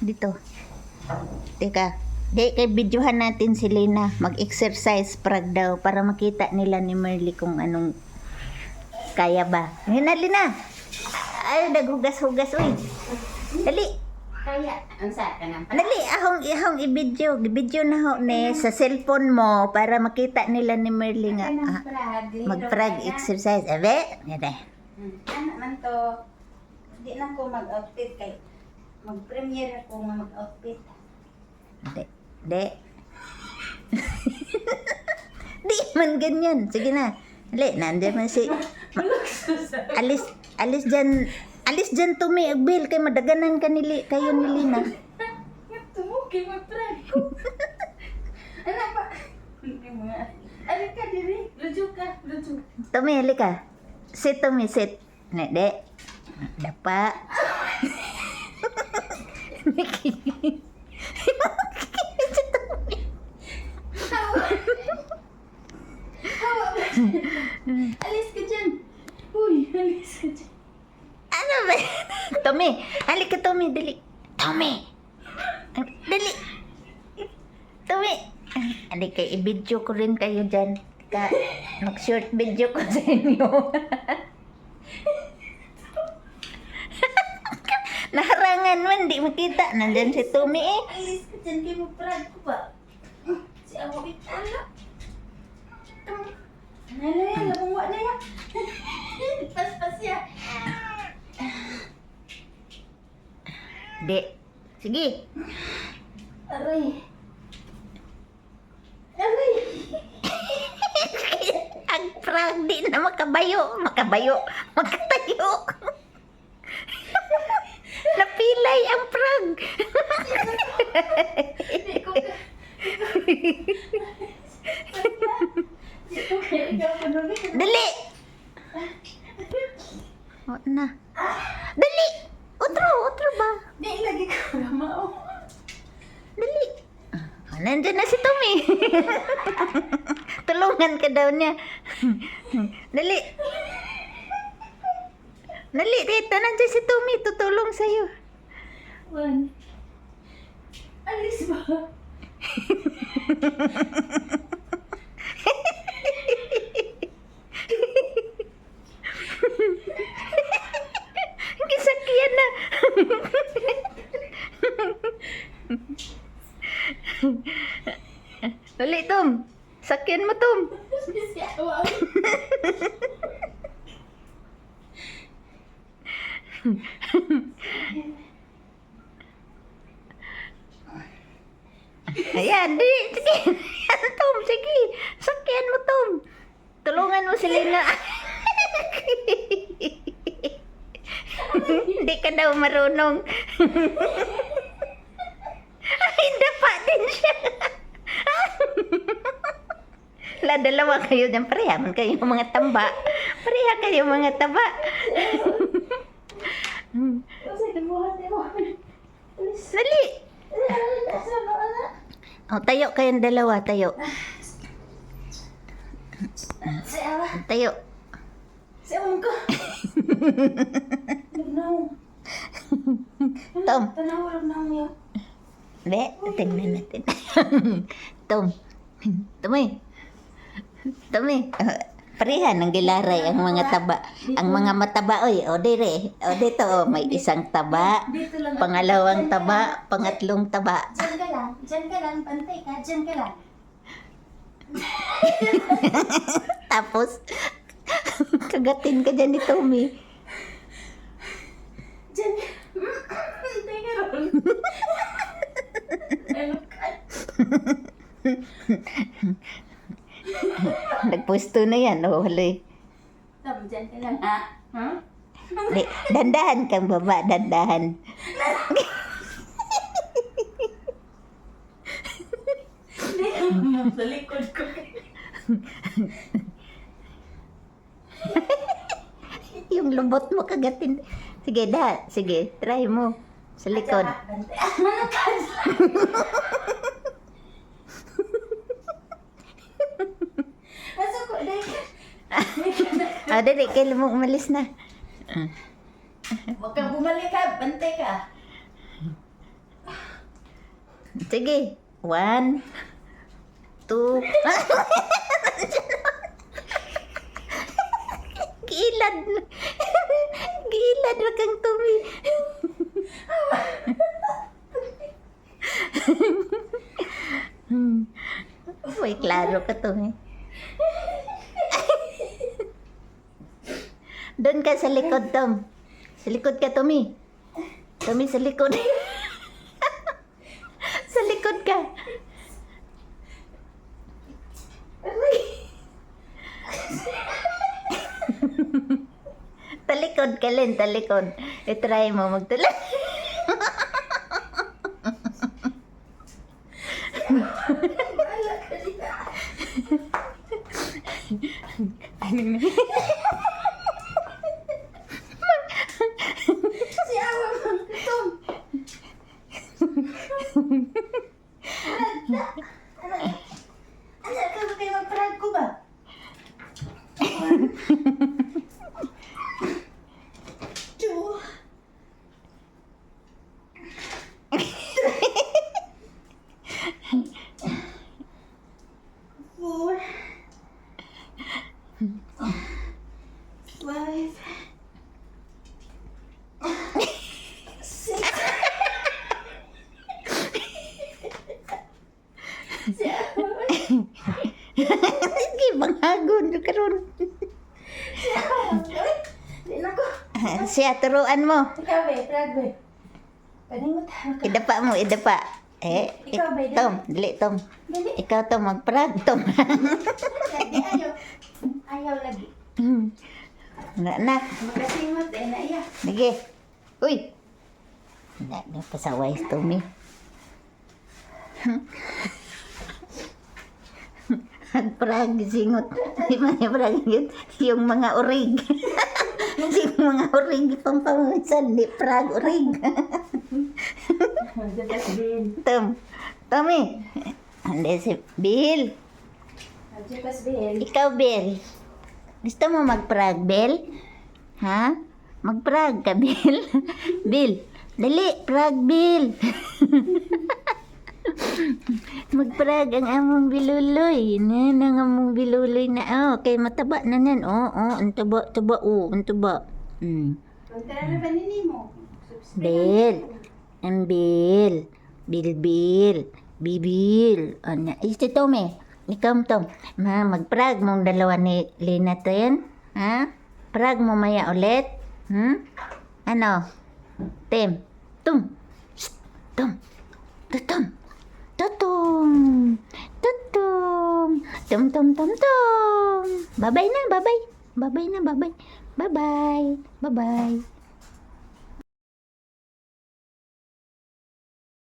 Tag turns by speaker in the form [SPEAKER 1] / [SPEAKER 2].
[SPEAKER 1] Dito. Teka. Di, kay videohan natin si Lina. Mag-exercise prag daw para makita nila ni Merly kung anong kaya ba. Lina, Lina. Ay, naghugas-hugas, uy. Dali.
[SPEAKER 2] Kaya, ang sa ka ng
[SPEAKER 1] Dali, ahong i-video. I-video na ho ni sa cellphone mo para makita nila ni Merly nga. Mag-prag exercise. Abe? Yan eh.
[SPEAKER 2] Ano man to, hindi na ko mag-outfit kay mag-premiere ako nga mag-outfit.
[SPEAKER 1] Di. Di man ganyan. Sige na. Dali, nandiyan man si... Alis dyan tumi, Agbil, kay madaganan ka kayo ni Lina.
[SPEAKER 2] Tumuki, mag-prag ko. Ano pa? Ano ka, diri? Lujo ka, lujo.
[SPEAKER 1] Tumi, halika. Sit, Tumi, sit. Nede. Dapa. Si Tumi.
[SPEAKER 2] Alis ka dyan. Uy, alis ka dyan.
[SPEAKER 1] Ano ba? Tumi, halika Tumi, dali. Tumi. Dali. Tumi. Halika, i-video ko rin kayo dyan. Mag-short video ko sa inyo. Naharangan man, di makita. Nandyan si Tumi eh.
[SPEAKER 2] Alis ka dyan, kayo mag-prag ko ba? Si Awit, ala. Ano yan, labungwa na yan. Pas-pas yan.
[SPEAKER 1] Di. Sige.
[SPEAKER 2] Aray. Aray.
[SPEAKER 1] Ang prag, di na makabayo. Makatayo. Napilay ang prag.
[SPEAKER 2] Hindi ko ka. Hindi ko kaya ikaw panulit.
[SPEAKER 1] Dali. O na. Dali. Utro ba?
[SPEAKER 2] Di lagi ko na mao.
[SPEAKER 1] Dali. Nandyan na si Tommy. Tulungan ka daw niya. Dali. Dali, dito. Nandyan si Tommy. Tutulong sa'yo.
[SPEAKER 2] One. Alis ba?
[SPEAKER 1] Kisakyan na. Dali, Tom. Sakyan mo, Tom.
[SPEAKER 2] Siyawa.
[SPEAKER 1] Ayan, di. Sige. Ayan, Tom. Sige. Sakyan mo, Tom. Tulungan mo si Lina. Hindi ka daw marunong. Ay, dapa din siya. Dalawa kayo dyan. Pareha man kayo mga tamba. Pareha kayo mga taba.
[SPEAKER 2] Kasi nabuhat mo. Alis.
[SPEAKER 1] Dali.
[SPEAKER 2] Alis.
[SPEAKER 1] O, tayo kayong dalawa. Tayo.
[SPEAKER 2] Siyawa.
[SPEAKER 1] Tayo.
[SPEAKER 2] Siyawa ko. Lugnaw.
[SPEAKER 1] Tom.
[SPEAKER 2] Tanaw, lugnaw niya.
[SPEAKER 1] Be, tingnan natin. Tom. Tumi. Pareha ng gilaray ang mga taba. Ang mga mataba, oy. O, dire. O, dito, o. May isang taba.
[SPEAKER 2] Dito lang.
[SPEAKER 1] Pangalawang taba. Pangatlong taba.
[SPEAKER 2] Diyan ka lang, pantay ka, diyan ka lang.
[SPEAKER 1] Tapos, kagatin ka dyan ni Tommy.
[SPEAKER 2] Diyan ka. Pantay ka ron. Ano ka?
[SPEAKER 1] Nagpwesto na yan. O, haloy.
[SPEAKER 2] Tam, diyan ka lang, ha? Ha?
[SPEAKER 1] Di, dandahan kang baba. Dandahan.
[SPEAKER 2] Sa likod ko.
[SPEAKER 1] Yung lubot mo kagatin. Sige, sige, try mo. Sa likod.
[SPEAKER 2] Manakas! Masuk ko, dahil
[SPEAKER 1] Ah, dali, kailan mo umalis na?
[SPEAKER 2] Huwag kang bumalik ka, bantay ka.
[SPEAKER 1] Sige. 1, 2. Gilad. Gilad, wag kang tumi. Uy, klaro ka to eh. Doon ka sa likod, Tom. Sa likod ka, Tommy. Tommy, sa likod. Sa likod ka. Talikod ka, Len. Talikod. I-try mo magtalikod.
[SPEAKER 2] Si Awa man, Tom. Anak ka ba kayo magparag ko ba? Two. Four. 5. 6.
[SPEAKER 1] Sige, banghagon ka ron.
[SPEAKER 2] Di na ko.
[SPEAKER 1] Siya, turuan mo.
[SPEAKER 2] Ikaw ba, prag ba? Paningot ka.
[SPEAKER 1] Idapa mo, idapa.
[SPEAKER 2] Ikaw ba, dali?
[SPEAKER 1] Tom, dali, Tom.
[SPEAKER 2] Dali.
[SPEAKER 1] Ikaw, Tom, magprag, Tom.
[SPEAKER 2] Lagi, ayaw. Ayaw lagi.
[SPEAKER 1] Na.
[SPEAKER 2] Magasingot eh, naiya.
[SPEAKER 1] Sige. Uy. Na pasaway si Tommy. Nagprag, singot. Di man yung prag yun. Yung mga urig. Yung mga urig, pampawisan, di prag, urig. Tom. Tommy. Hindi si Bill.
[SPEAKER 2] Jipas Bill.
[SPEAKER 1] Ikaw, Bill. Gusto mo magprag, Bill? Ha? Magprag ka, Bill? Bill, dali, prag, Bill. Magprag ang among biluloy. Nan ang among biluloy na. Oh, kay mataba na nan. Ang taba, ang taba.
[SPEAKER 2] Punta na ba nini mo?
[SPEAKER 1] Bill. Ang Bill. Bill. Bibil. Ano? Ito, Tommy. Ikaw, Tom. Magprag mong dalawa ni Lina to yan. Ha? Prag mo maya ulit. Ano? Tim. Tum. Shh. Tum. Tutum. Tutum. Tutum. Tum tum tum tum. Babay na, babay. Babay na, babay. Bye-bye. Bye-bye.